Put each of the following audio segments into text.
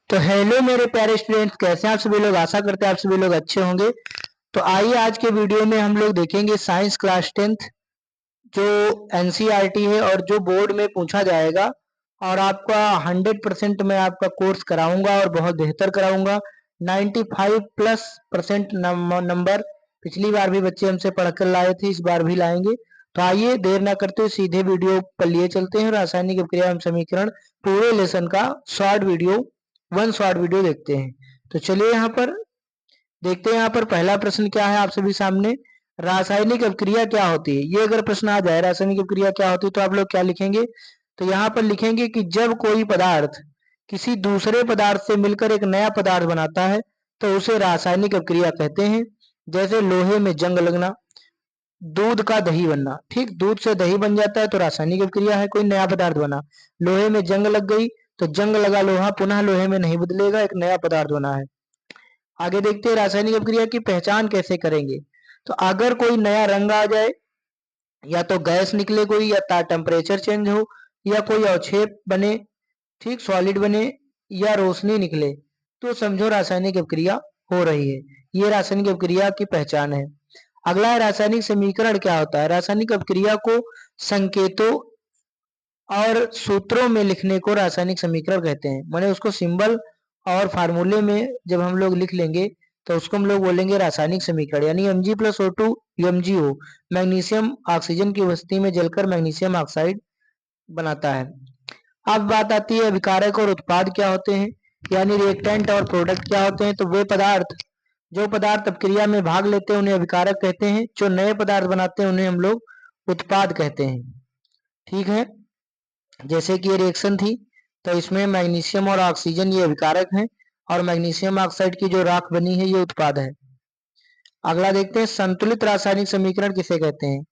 तो हेलो मेरे प्यारे स्टूडेंट्स, कैसे हैं आप सभी लोग। आशा करते हैं आप सभी लोग अच्छे होंगे। तो आइए आज के वीडियो में हम लोग देखेंगे साइंस क्लास 10th जो एनसीईआरटी है और जो बोर्ड में पूछा जाएगा। और आपका 100% मैं आपका कोर्स कराऊंगा और बहुत बेहतर कराऊंगा। 95+ % नंबर पिछली बार भी बच्चे हमसे पढ़कर लाए थे, इस बार भी लाएंगे। तो आइए देर ना करते हुए सीधे वीडियो पर लिए चलते हैं। रासायनिक अपक्रिया एवं समीकरण पूरे लेसन का शॉर्ट वीडियो देखते हैं। तो चलिए यहाँ पर देखते हैं। यहाँ पर पहला प्रश्न क्या है आप सभी सामने, रासायनिक अभिक्रिया क्या होती है। ये अगर प्रश्न आ जाए रासायनिक अभिक्रिया क्या होती है तो आप लोग क्या लिखेंगे। तो यहाँ पर लिखेंगे कि जब कोई पदार्थ किसी दूसरे पदार्थ से मिलकर एक नया पदार्थ बनाता है तो उसे रासायनिक अभिक्रिया कहते हैं। जैसे लोहे में जंग लगना, दूध का दही बनना। ठीक, दूध से दही बन जाता है तो रासायनिक अभिक्रिया है, कोई नया पदार्थ बना। लोहे में जंग लग गई तो जंग लगा लोहा पुनः लोहे में नहीं बदलेगा, एक नया पदार्थ बना है। आगे देखते हैं रासायनिक अभिक्रिया की पहचान कैसे करेंगे। तो अगर कोई नया रंग आ जाए, या तो गैस निकले कोई, या टेम्परेचर चेंज हो, या कोई अवक्षेप बने, ठीक, सॉलिड बने, या रोशनी निकले, तो समझो रासायनिक अभिक्रिया हो रही है। ये रासायनिक अभिक्रिया की पहचान है। अगला है रासायनिक समीकरण क्या होता है। रासायनिक अभिक्रिया को संकेतों और सूत्रों में लिखने को रासायनिक समीकरण कहते हैं। माने उसको सिंबल और फार्मूले में जब हम लोग लिख लेंगे तो उसको हम लोग बोलेंगे रासायनिक समीकरण। यानी Mg+O2 MgO, मैग्नीशियम ऑक्सीजन की उपस्थिति में जलकर मैग्नीशियम ऑक्साइड बनाता है। अब बात आती है अभिकारक और उत्पाद क्या होते हैं, यानी रिएक्टेंट और प्रोडक्ट क्या होते हैं। तो वे पदार्थ जो पदार्थ अपक्रिया में भाग लेते हैं उन्हें अभिकारक कहते हैं, जो नए पदार्थ बनाते हैं उन्हें हम लोग उत्पाद कहते हैं। ठीक है, जैसे कि ये रिएक्शन थी तो इसमें मैग्नीशियम और ऑक्सीजन ये अभिकारक हैं, और मैग्नीशियम ऑक्साइड की जो राख बनी है ये उत्पाद है। अगला देखते हैं संतुलित रासायनिक समीकरण किसे कहते हैं।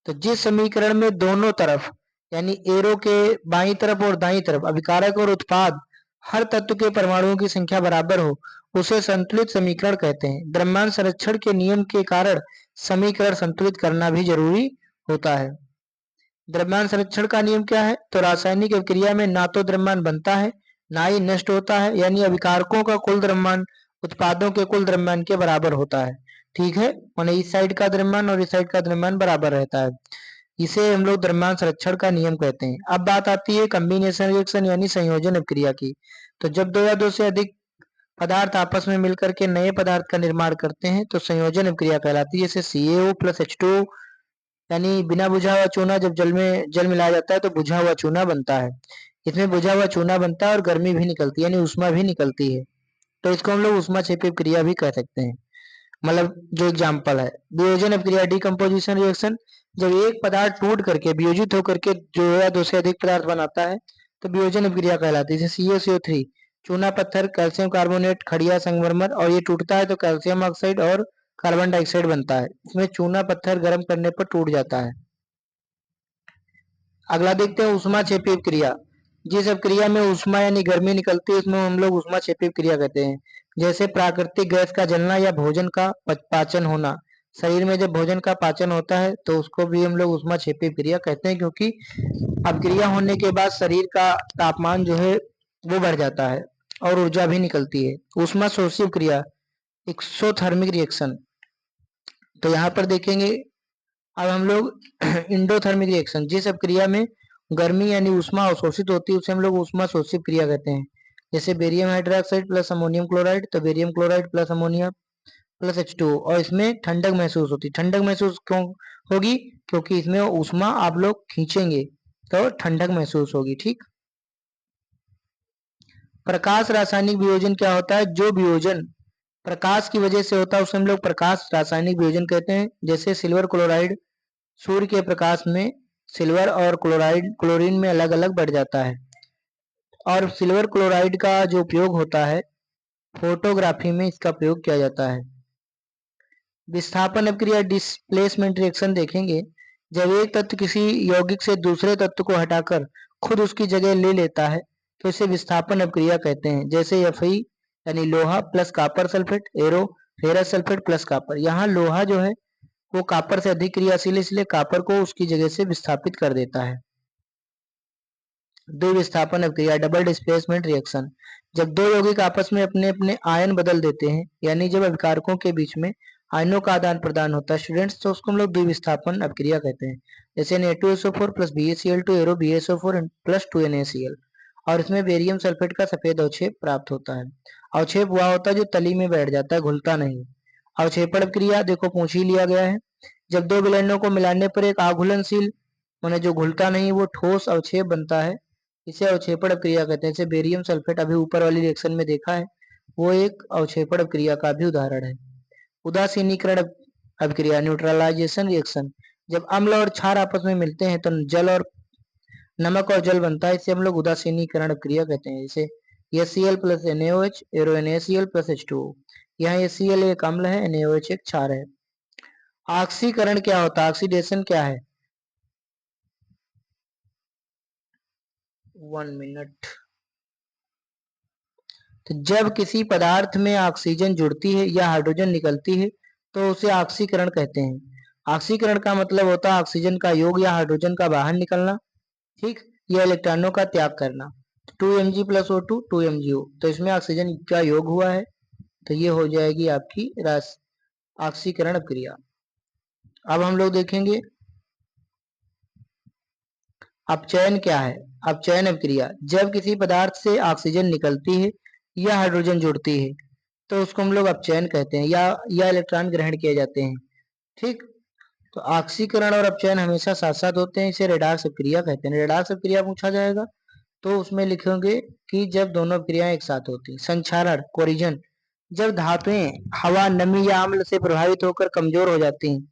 तो जिस समीकरण में दोनों तरफ यानी एरो के बाईं तरफ और दाईं तरफ अभिकारक और उत्पाद हर तत्व के परमाणुओं की संख्या बराबर हो उसे संतुलित समीकरण कहते हैं। द्रव्यमान संरक्षण के नियम के कारण समीकरण संतुलित करना भी जरूरी होता है। द्रव्यमान संरक्षण का नियम क्या है। तो रासायनिक अभिक्रिया में ना तो द्रव्यमान बनता है ना ही नष्ट होता है, यानी अभिकारकों का कुल द्रव्यमान उत्पादों के कुल द्रव्यमान के बराबर होता है। ठीक है, माने इस साइड का द्रव्यमान और इस साइड का द्रव्यमान बराबर रहता है। इसे हम लोग द्रव्यमान संरक्षण का नियम कहते हैं। अब बात आती है कम्बिनेशन रिएक्शन यानी संयोजन अभिक्रिया की। तो जब दो या दो से अधिक पदार्थ आपस में मिलकर के नए पदार्थ का निर्माण करते हैं तो संयोजन अभिक्रिया कहलाती है। जैसे CaO+H2O, यानी बिना बुझा हुआ चूना जब जल मिलाया जाता है तो बुझा हुआ चूना बनता है। इसमें बुझा हुआ चूना बनता है और गर्मी भी निकलती है, यानी ऊष्मा भी निकलती है। तो इसको हम लोग ऊष्मा क्षेपी क्रिया भी कह सकते हैं। मतलब जो एग्जाम्पल है वियोजन अभिक्रिया डीकम्पोजिशन रिएक्शन, जब एक पदार्थ टूट करके वियोजित होकर के दो या दो से अधिक पदार्थ बनाता है तो वियोजन अभिक्रिया कहलाती है। जैसे CaCO3, चूना पत्थर कैल्शियम कार्बोनेट खड़िया संगमरमर, और ये टूटता है तो कैल्शियम ऑक्साइड और कार्बन डाइऑक्साइड बनता है। इसमें चूना पत्थर गर्म करने पर टूट जाता है। अगला देखते हैं ऊष्मा क्षेपी क्रिया। जिस अभिक्रिया में ऊष्मा यानी गर्मी निकलती है उसमें हम लोग ऊष्मा क्षेपी क्रिया कहते हैं। जैसे प्राकृतिक गैस का जलना या भोजन का पाचन होना। शरीर में जब भोजन का पाचन होता है तो उसको भी हम लोग ऊष्मा क्षेपी क्रिया कहते हैं, क्योंकि अभिक्रिया होने के बाद शरीर का तापमान जो है वो बढ़ जाता है और ऊर्जा भी निकलती है। ऊष्मा शोषी क्रिया एक्सोथर्मिक रिएक्शन। तो यहाँ पर देखेंगे अब हम लोग इंडोथर्मिक रिएक्शन, जिस अभिक्रिया में गर्मी यानी ऊष्मा अवशोषित होती है उसे हम लोग ऊष्मा शोषित क्रिया कहते हैं। जैसे barium hydroxide plus ammonium chloride, तो barium chloride plus ammonia plus H2O, और इसमें ठंडक महसूस होती है। ठंडक महसूस क्यों होगी, क्योंकि इसमें ऊष्मा आप लोग खींचेंगे तो ठंडक महसूस होगी। ठीक, प्रकाश रासायनिक वियोजन क्या होता है। जो वियोजन प्रकाश की वजह से होता है उसे हम लोग प्रकाश रासायनिक वियोजन कहते हैं। जैसे सिल्वर क्लोराइड सूर्य के प्रकाश में सिल्वर और क्लोरीन में अलग अलग बढ़ जाता है, और सिल्वर क्लोराइड का जो उपयोग होता है फोटोग्राफी में इसका प्रयोग किया जाता है। विस्थापन अभिक्रिया डिस्प्लेसमेंट रिएक्शन देखेंगे। जब एक तत्व किसी यौगिक से दूसरे तत्व को हटाकर खुद उसकी जगह ले लेता है तो इसे विस्थापन अभिक्रिया कहते हैं। जैसे Fe यानी लोहा plus copper sulphate, arrow ferrous sulphate plus copper. यहाँ लोहा जो है वो कॉपर से अधिक क्रियाशील है, इसलिए कॉपर को उसकी जगह से विस्थापित कर देता है। द्विविस्थापन अभिक्रिया, डबल डिस्प्लेसमेंट रिएक्शन। जब दो यौगिक आपस में अपने अपने आयन बदल देते हैं, यानी जब अभिकारकों के बीच में आयनों का आदान प्रदान होता है स्टूडेंट्स, तो उसको हम लोग द्विविस्थापन अभिक्रिया कहते हैं। जैसे Na2SO4 plus BaCl2 arrow BaSO4 plus 2NaCl, और इसमें बेरियम सल्फेट का सफेद अवक्षेप प्राप्त होता है। अवक्षेप हुआ होता है जो तली में बैठ जाता है, घुलता नहीं। अवक्षेपण अभिक्रिया देखो पूछ ही लिया गया है। जब दो विलयनों को मिलाने पर एक आघूलनशील माने जो घुलता नहीं वो ठोस अवक्षेप बनता है, इसे अवक्षेपण क्रिया कहते हैं। जैसे बेरियम सल्फेट अभी ऊपर वाली रिएक्शन में देखा है, वो एक अवक्षेपण क्रिया का भी उदाहरण है। उदासीनीकरण अभिक्रिया, न्यूट्रलाइजेशन रिएक्शन। जब अम्ल और क्षार आपस में मिलते हैं तो जल और नमक और जल बनता है, इसे हम लोग उदासीनीकरण अभिक्रिया कहते हैं। जैसे HCl plus NaOH arrow NaCl plus H2O। यहाँ HCl एक अम्ल है, NaOH एक क्षार है। ऑक्सीकरण क्या होता है, ऑक्सीडेशन क्या है? 1 मिनट। तो जब किसी पदार्थ में ऑक्सीजन जुड़ती है या हाइड्रोजन निकलती है तो उसे ऑक्सीकरण कहते हैं। ऑक्सीकरण का मतलब होता है ऑक्सीजन का योग या हाइड्रोजन का बाहर निकलना, ठीक, या इलेक्ट्रॉनों का त्याग करना। 2Mg प्लस O2 2MgO, तो इसमें ऑक्सीजन का योग हुआ है, तो ये हो जाएगी आपकी ऑक्सीकरण क्रिया। अब हम लोग देखेंगे अपचयन क्या है। अपचयन अभिक्रिया, जब किसी पदार्थ से ऑक्सीजन निकलती है या हाइड्रोजन जुड़ती है तो उसको हम लोग अपचयन कहते हैं, या इलेक्ट्रॉन ग्रहण किए जाते हैं, ठीक। तो ऑक्सीकरण और अपचयन हमेशा साथ साथ होते हैं, इसे रेडॉक्स अभिक्रिया कहते हैं। रेडॉक्स अभिक्रिया पूछा जाएगा तो उसमें लिखेंगे कि जब दोनों क्रियाएं एक साथ होती हैं। संक्षारण कोरिजन, जब धातुएं हवा, नमी या अम्ल से प्रभावित होकर कमजोर हो जाती हैं,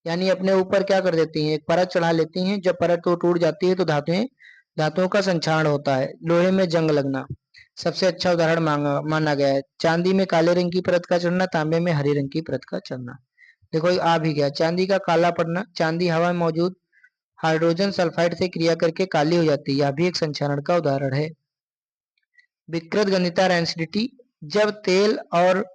यानी अपने ऊपर क्या कर देती हैं, एक परत चढ़ा लेती हैं, जब परत तो टूट जाती है तो धातुओं का संक्षारण होता है। लोहे में जंग लगना सबसे अच्छा उदाहरण माना गया है। चांदी में काले रंग की परत का चढ़ना, तांबे में हरी रंग की परत का चढ़ना। देखो आ भी गया, चांदी का काला पड़ना, चांदी हवा में मौजूद हाइड्रोजन सल्फाइड से क्रिया करके काली हो जाती है, यह भी एक संक्षारण का उदाहरण है। विकृत गंधिता रैंसिडिटी, जब तेल और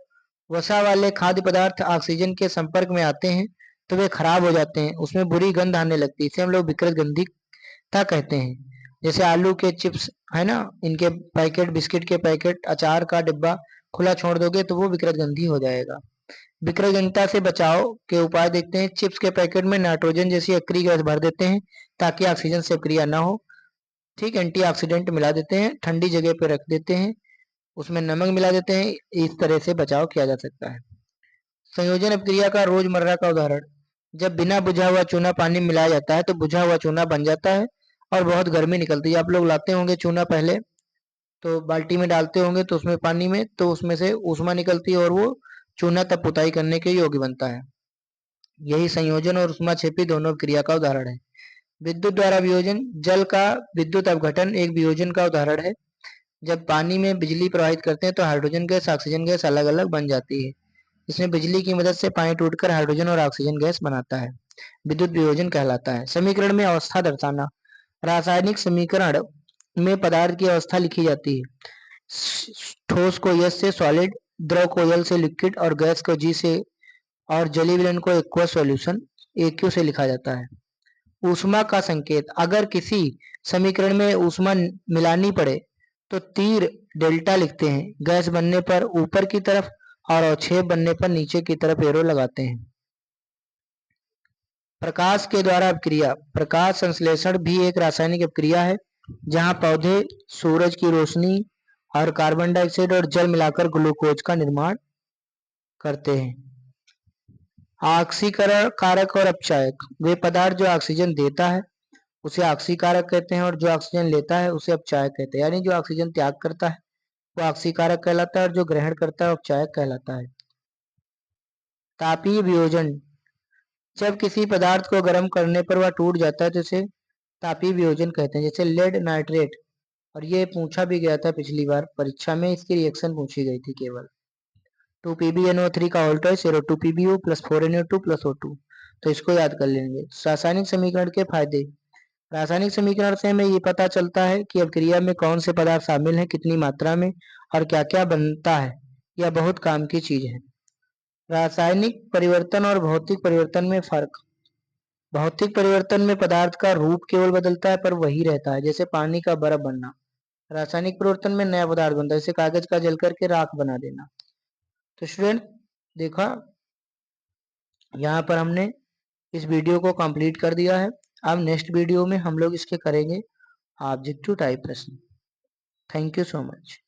वसा वाले खाद्य पदार्थ ऑक्सीजन के संपर्क में आते हैं तो वे खराब हो जाते हैं, उसमें बुरी गंध आने लगती है, इसे हम लोग विकृत गंधिता कहते हैं। जैसे आलू के चिप्स है ना, इनके पैकेट, बिस्किट के पैकेट, अचार का डिब्बा खुला छोड़ दोगे तो वो विकृत गंधी हो जाएगा। विकृत गंधिता से बचाव के उपाय देखते हैं। चिप्स के पैकेट में नाइट्रोजन जैसी अक्रिय गैस भर देते हैं ताकि ऑक्सीजन से क्रिया ना हो, ठीक। एंटीऑक्सीडेंट मिला देते हैं, ठंडी जगह पे रख देते हैं, उसमें नमक मिला देते हैं, इस तरह से बचाव किया जा सकता है। संयोजन अपक्रिया का रोजमर्रा का उदाहरण, जब बिना बुझा हुआ चूना पानी में मिलाया जाता है तो बुझा हुआ चूना बन जाता है और बहुत गर्मी निकलती है। आप लोग लाते होंगे चूना, पहले तो बाल्टी में डालते होंगे तो उसमें पानी में, तो उसमें से ऊष्मा निकलती है और वो चूना तब पुताई करने के योग्य बनता है। यही संयोजन और ऊष्मा छेपी दोनों क्रिया का उदाहरण है। विद्युत द्वारा वियोजन, जल का विद्युत अपघटन एक वियोजन का उदाहरण है। जब पानी में बिजली प्रवाहित करते हैं तो हाइड्रोजन गैस ऑक्सीजन गैस अलग अलग बन जाती है। इसमें बिजली की मदद से पानी टूटकर हाइड्रोजन और ऑक्सीजन गैस बनाता है, विद्युत वियोजन कहलाता है। समीकरण में अवस्था दर्शाना, रासायनिक समीकरण में पदार्थ की अवस्था लिखी जाती है। ठोस को एस से सॉलिड, द्रव को एल से लिक्विड और गैस को जी से, और जलीय विलयन को एक्वस सॉल्यूशन AQ से लिखा जाता है। ऊष्मा का संकेत, अगर किसी समीकरण में ऊष्मा मिलानी पड़े तो तीर डेल्टा लिखते हैं, गैस बनने पर ऊपर की तरफ और अवक्षेप बनने पर नीचे की तरफ एरो लगाते हैं। प्रकाश के द्वारा अपक्रिया, प्रकाश संश्लेषण भी एक रासायनिक अपक्रिया है जहां पौधे सूरज की रोशनी और कार्बन डाइऑक्साइड और जल मिलाकर ग्लूकोज का निर्माण करते हैं। ऑक्सीकरण कारक और अपचायक, वे पदार्थ जो ऑक्सीजन देता है उसे ऑक्सीकारक कहते हैं और जो ऑक्सीजन लेता है उसे अपचायक कहते हैं। यानी जो ऑक्सीजन त्याग करता है वो ऑक्सीकारक कहलाता है और जो ग्रहण करता है वो अपचायक कहलाता है। तापीय वियोजन, जब किसी पदार्थ को गर्म करने पर वह टूट जाता है तो इसे तापीय वियोजन कहते हैं। जैसे लेड नाइट्रेट, और ये पूछा भी गया था पिछली बार परीक्षा में, इसकी रिएक्शन पूछी गई थी केवल। 2PbNO3 का ऑल्टो है 2PbO plus 4NO2 plus O2, तो इसको याद कर लेंगे। रासायनिक समीकरण के फायदे, रासायनिक समीकरण से हमें ये पता चलता है कि अभिक्रिया में कौन से पदार्थ शामिल हैं, कितनी मात्रा में और क्या क्या बनता है, यह बहुत काम की चीज है। रासायनिक परिवर्तन और भौतिक परिवर्तन में फर्क, भौतिक परिवर्तन में पदार्थ का रूप केवल बदलता है पर वही रहता है, जैसे पानी का बर्फ बनना। रासायनिक परिवर्तन में नया पदार्थ बनता है, जैसे कागज का जल करके राख बना देना। तो स्टूडेंट देखा, यहाँ पर हमने इस वीडियो को कंप्लीट कर दिया है। अब नेक्स्ट वीडियो में हम लोग इसके करेंगे ऑब्जेक्टिव टाइप प्रश्न। Thank you so much.